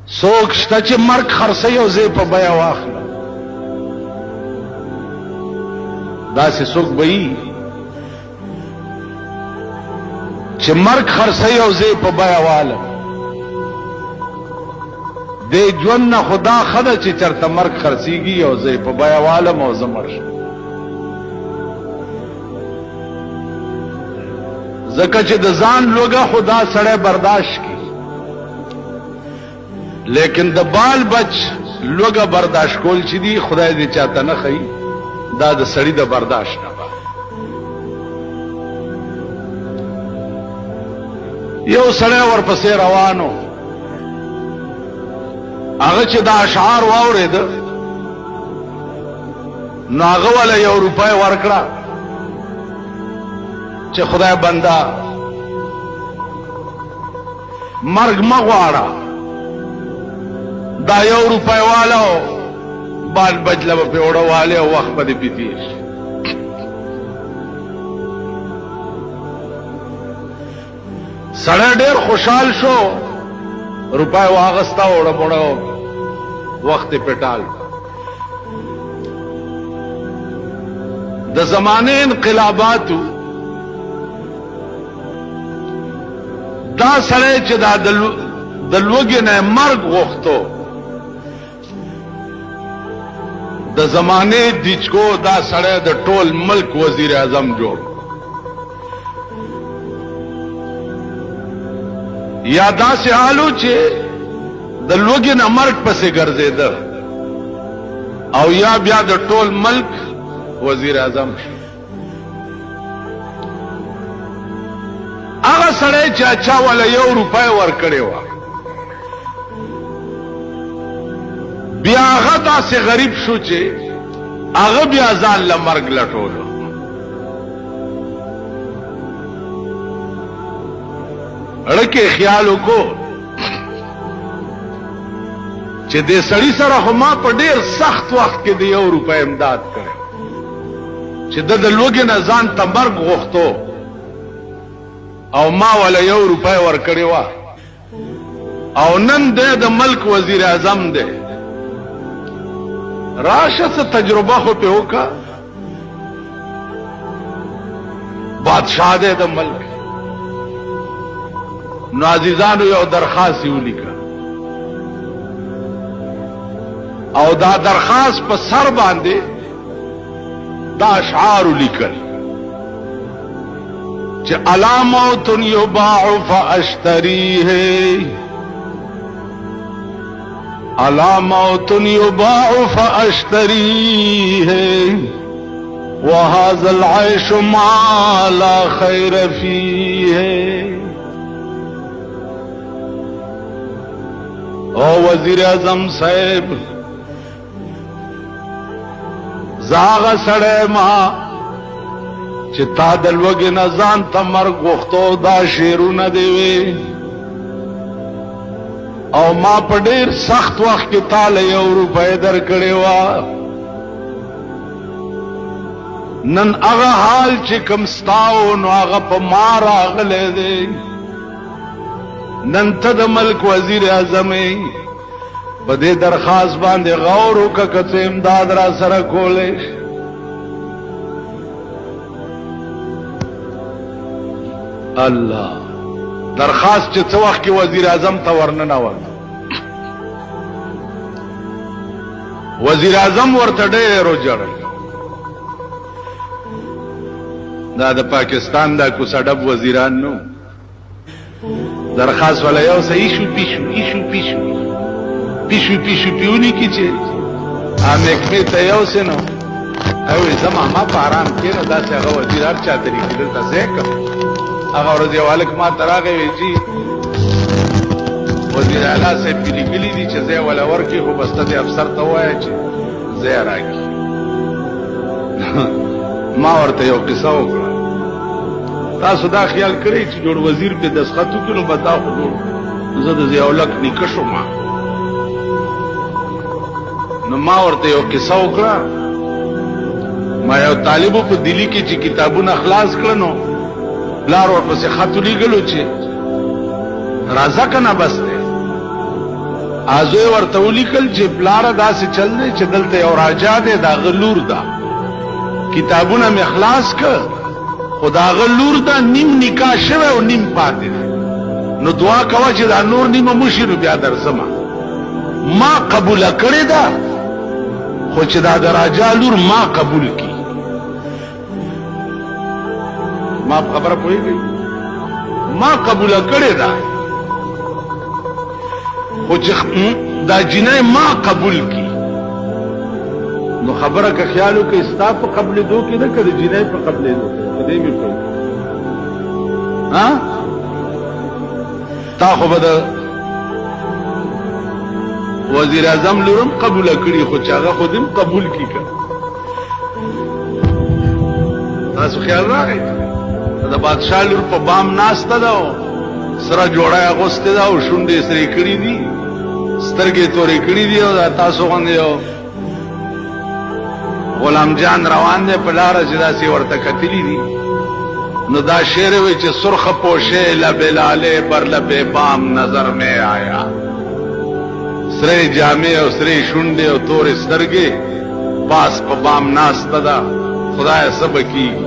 څوک شته چې مرګ خرڅوي او زه په بیه واخلم؟ داسې څوک به وي چې مرګ خرڅوي او زه په بیه والم؟ دې ژوند نه خدا خدا چې چرته مرګ خرڅيږي او زه په بیه والم او زه مړ شم. ځکه چې د ځان لوګه خدا سړی برداشت کی، لیکن د بال بچ لوګه برداشت کول چې دی خدای دې چاته نه خي، دا د سړی د برداشت نه با. یو سړی ورپسې روانو، هغه چې دا اشعار واورېده نو هغه ولا 1 روپۍ ورکړه چې خدای بندا مرګ ما غواړه، دا 1 روپۍ والو بال بجله په وړو والے او وخت به دې تیر شي. سړی ډېر خوشحال شو، روپۍ واغستا وړو وړو وخت پټال. د زمانه انقلاباتو دا سړی چې دا د لوګي نه مرګ غوښتو، د زمانه دیچکو دا سړی د ټول ملک وزیر اعظم جوړ. یا داسې حالو چې د لوګي نه مرګ پسې ګرځېده او یا بیا د ټول ملک وزیر اعظم شو. هغه سړی چې اچا ولا 1 روپۍ ورکړې وه، بیا هغه داسې غریب شو چې هغه بیا ځان له مرګ لټولو. اړکه خیال وکړو چې دې سړی سره خو ما په ډېر سخت وخت کې د 1 روپۍ امداد کړی، چې د لوګي نه ځان ته مرګ غوښتو او ما ولا 1 روپۍ ورکړې وه، او نن دې د ملک وزیر اعظم دی. راشه څه تجربه خو په وکړه، بادشاہ دی د ملک. نو عزیزانو یو درخواست یې ولیکه او دا درخواست په سر باندې دا اشعار ولیکل چې الا موت یباع فاشتریه، الا موت یباع فاشتریه وهذا العيش ما لا خير فيه. او وزیر اعظم صاحب زاغه سړی ما چې تا د لوګي نه ځان ته مرګ غوښتو، دا شعرونه دی وی او ما په ډېر سخت وخت کې تا له 1 روپۍ درکړې وه. نن هغه حال چې کوم ستا و نو هغه په ما راغلی دی. نن ته د ملک وزیر اعظم په دې درخواست باندې غور وکړه که څه امداد را سره کولی. الله درخواست چې څه وخت کې وزیر اعظم ته ورننوت، وزیر اعظم ورته ډېر وژړل. دا د پاکستان دا کوڅه ډب وزیران نو، درخواست والا یو سه ایشو پیشو ایشو پیشو پیشو پیشو پیونی کی چې محکمې ته یو سه نو اوی زما ما په آرام کېنه، داسې هغه وزیر هر چا طریقې دلته ځای کړ. هغه ورځ یو هلک ما ته راغی وی جي وزیر اعلی صاحب پې لیکلي دي چې ځای ولا ورکړي، خو بس ته دې افسر ته ووایه چې ځای راکړي. ما ورته یو قصه وکړه، تاسو دا خیال کړئ چې جوړ وزیر په دستخط وکړي نو به دا خو جوړ زه د ضیاءالحق نیکه شوم. نو ما ورته یو قصه وکړه، ما یو طالبو په دلی کې چې کتابونه خلاص کړه نو پلار ورپسې خط ولیږلو چې راځه که نه بس دی. ازوی ورته ولیکل چې پلار داسې چل دی چې دلته یو راجا دی دا غلور دا کتابونه مې خلاص کړ خو دا غلور دا نیم نکاح شوی او نیم پاتې دی نو دعا کوه چې دا نور نیمه مشي نو بیا درځمه ما قبول کړې ده خو چې دا د راجا لور ما قبول کی ما خبره پوهېږئ ما قبول کړې ده خو چې دا جنۍ ما قبول کی نو خبره که خیال وکړئ ستا په قبلېدو کې نه که د جنۍ په قبلېدو کې په دې مې پوه ها تا خو به د وزیر اعظم لورم قبول کړي خو چې هغه خو دې قبول کی که تاسو خیال راغی د بادشاه لور په بام ناسته ده سره جوړه اغوستې ده او شونډې سرې کړي دي سترګې تورې کړي دي او تاسو غوندې یو غلام جان روان دی په لاره چې داسې ورته کتلي دي نو دا شعر وی چې سرخ پوشے لب لالے بر لب بام نظر میں آیا سرې جامې او سرې شونډې او تورې سترګې پاس په بام ناسته ده خدای سبا کیږي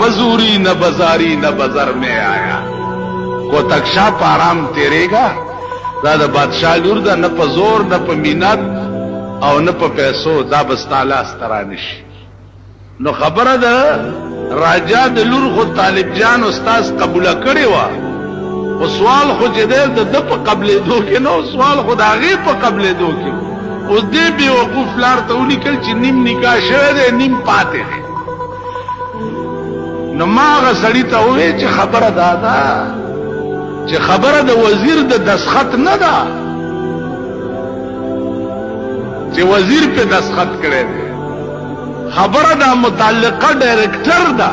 بزوري نه بازاري نه بازار میں آیا کو تکشا په آرام تیریگا دا د بادشاہ لور ده نه په زور نه په مینت او نه په پیسو دا بس تعالی سترانش نو خبره ده راجا د لور خو طالب جان استاد قبول کړي وا او سوال خو چې ده د په قبلېدو کې نو سوال خو د هغې په قبلېدو کې اوس دې بې وقوف لار ته ولیکل چې نیم نکاح شوی دی نیم پاتې دی نو ما هغه سړي ته وویل چې خبره دا ده چې خبره د وزیر د دستخط نه ده چې وزیر په دستخط کړی دی خبره د متعلقه ډایرکټر ده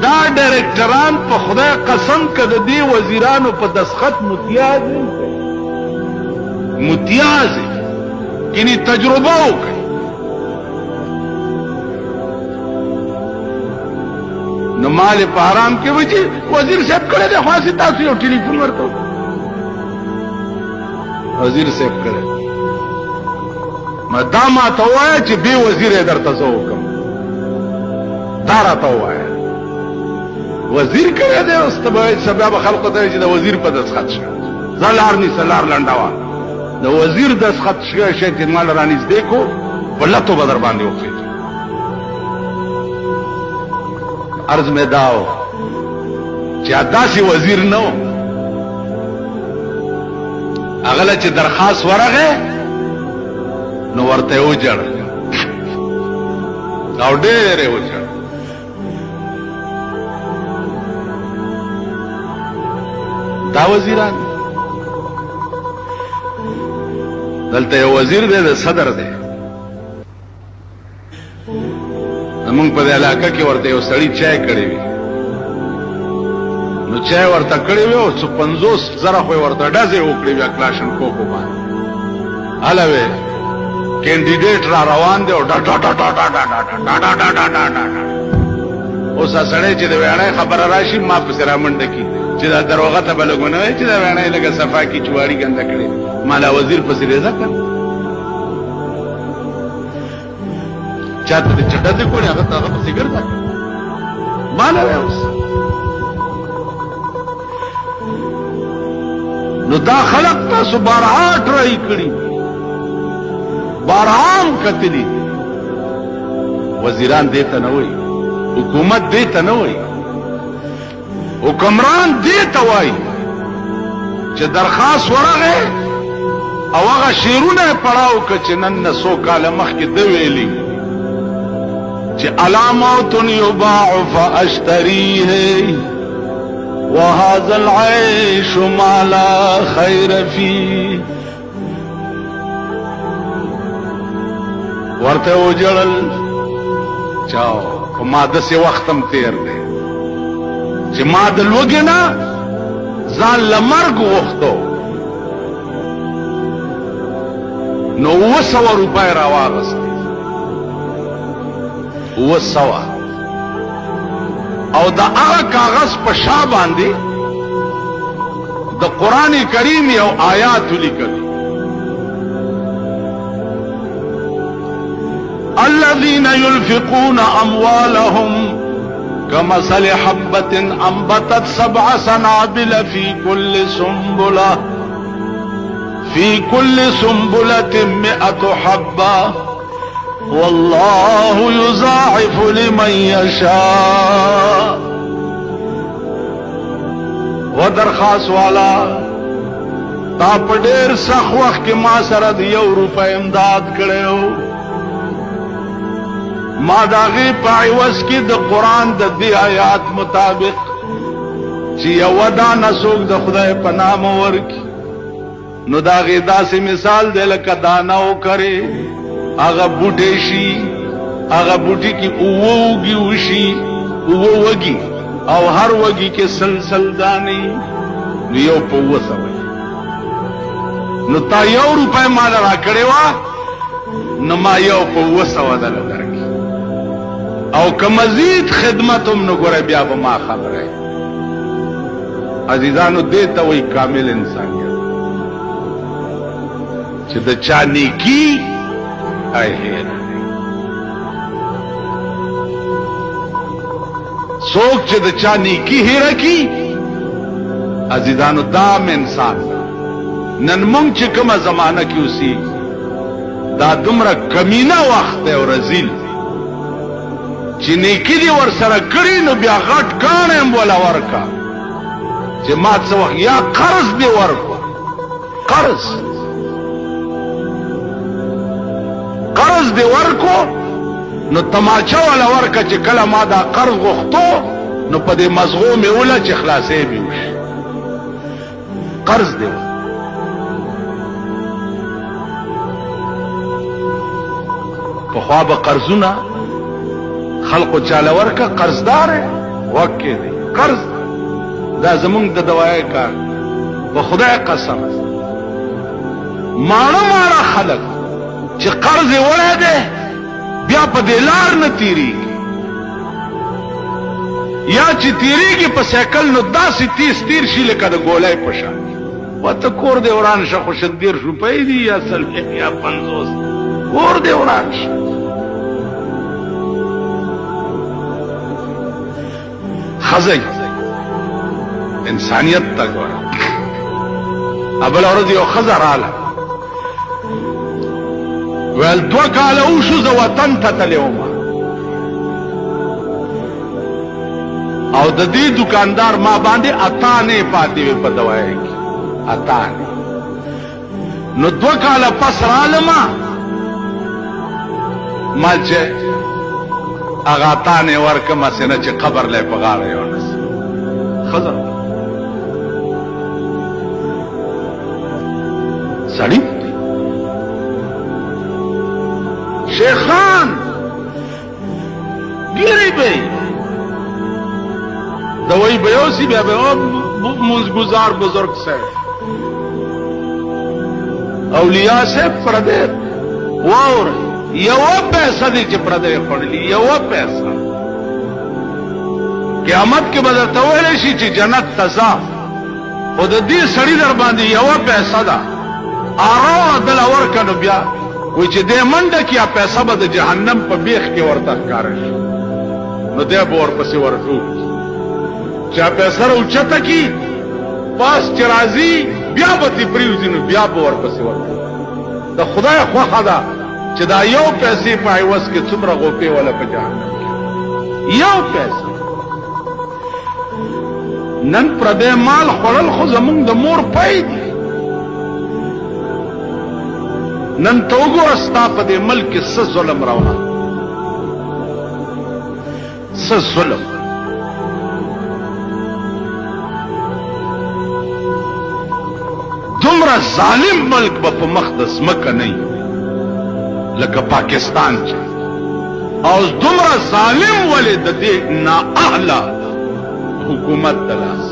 دا ډایرکټران په خدای قسم که د دې وزیرانو په دستخط متیاز متیاز یعنی تجربه وکړي نو مال په حرام کې وځي وزیر صاحب کړه د خاصه تاسو یو ټلیفون ورته وزیر صاحب کړه ما ته وایي چې به وزیر درته زه وکم دا راته وایي وزیر کړه د استبای سبب خلق ته چې د وزیر په دستخط شه زلار ني سلار لنډوا د وزیر دستخط شه چې مال رانیز دیکھو ولته بدر باندې وکړي عرض میں داو چې داسې وزیر نو اغله چې درخواست ورغه نو ورته وجړ او ډېر وجړ دا وزیران دلته یو وزیر دی د صدر دی زمونږ په دې علاقه کې ورته یو سړي چای کړی وي نو چای ورته کړی وي او 50,000 خو ورته ډزې وکړې وي کلاشن کوکو باندې هله وی کینډیډیټ را روان دی او ډا ډا ډا ډا ډا ډا ډا ډا ډا ډا ډا اوس سړی چې د ویاړۍ خبره راشي ما پسې رامنډه کي چې دا دروغه ته به لګونه وایي چې دا ویاړۍ لږه صفا کي چواړي ګنده کړې مالا وزیر پسې رضا کړ چاته د چټه دې کوړي هغه ته پسې ګرځا مالا اوس نو دا خلق تاسو بارها ټرای کړي بارام کتلی وزیران دیتا نوئی حکومت دیتا نوئی حکمران دیتا وائی چه درخواست ورغه او هغه شیرونه پڑاو که چه نن 100 کال مخی دویلی چه علامات یباع فاشتریه وهذا العيش ما لا خیر فيه ورته وجړل چاو په ما دسې وختم تیر دی چې ما د لوګې نه ځان له مرګ وغوښتو نو 200 روپۍ راواغستې 200 او د هغه کاغذ په شا باندې د قران کریم یو آیات لیکل الذين ينفقون اموالهم كمثل حبة انبتت 7 سنابل في كل سنبلة 100 حبة والله يضاعف لمن يشاء. ودرخواست والا تا په ډېر سخت وخت کې ما سره د 1 روپۍ امداد کړو، ما داغي په عوض کې د قران د دې آیات مطابق چې یو دانه څوک د خدای په نام ورکي نو داغي داسې مثال دی لکه دانه وکړي هغه بوټي شي، هغه بوټي کې اوږي وشي اوږي او هر وږي کې سلسل داني نو یو په وسوي نو تا 1 روپۍ مال را کړې وا نو ما یو په وسو دل درکې او که مزید خدمتم نو ګوره بیا به ما خبره. عزیزانو دې ته وایي کامل انسانیت چې د چا نیکی هیر څوک چې د چا نیکی هیر کی. عزیزانو دام انسان نن مونږ چې کومه زمانہ کې اوسي دا دومره کمینه وخت او رزیل چې نیکی دی ور سره کړی نو بیا غټ کانم ولا ورکا چې ما څه وخت یا قرض دی ورکو قرض دی ورکو نو تماچا ولا ورکا چې کله ما دا قرض غوښتو نو په دې مزغوم ولا چې خلاصې به وشي قرض دی. په خوا به قرضونه خلقو چاله ورکا قرضدار وکې دی قرض دا زمونږ د دوای کار په خدای قسم ماړه خلق چې قرض وړه ده بیا په دلار نه تیریږي یا چې تیریږي په سیکل نو داسې تیر شي لکه د ګولای په شان وته کور دی وران شه خو 100 روپۍ دی یا 50 یا 50 کور دی وران شه. خزی انسانیت تا گورا ابل ورد یو خزر آلا ویل 2 کاله اوشو ز وطن تا تلیوما او د دې دکاندار ما باندې اتانه پاتې وي په دوايي کې اتانه نو 2 کاله پس رالما مالچه اغا اتانه ورکما سینه چې قبر لې په غاړه یو نس خزر سړی شیخان ګیری به دوی بیوسی بیا به منزگزار بزرگ سے اولیاء سے پردے وور یو پیسہ دی چې پردے پڑلی یو پیسہ قیامت کې بدل تویل شي چې جنت تزا او د دې سړی در باندې یو پیسہ دا ارو دل اور کنو بیا وای چې دې منډه کې پیسہ به د جهنم په بیخ کې ورته ښکار شي نو دې به ورپسې ورټو چا پیسہ اوچته کی پاس چرازی بیا به تی پریوزینو بیا به ورپسې ورته د خدای خوښه ده چې دا یو پیسې په عوض کې څومره غوپې ولا په جهنم کې یو پیسې. نن پردې مال خورل خو زمونږ د مور پای دي. نن تو وګوره ستا په دې ملک کې څه ظلم راوړه څه ظلم دومره ظالم ملک به په مقدس مکه نه لکه پاکستان چې او دومره ظالم ولې د دې نا اهله حکومت دلاس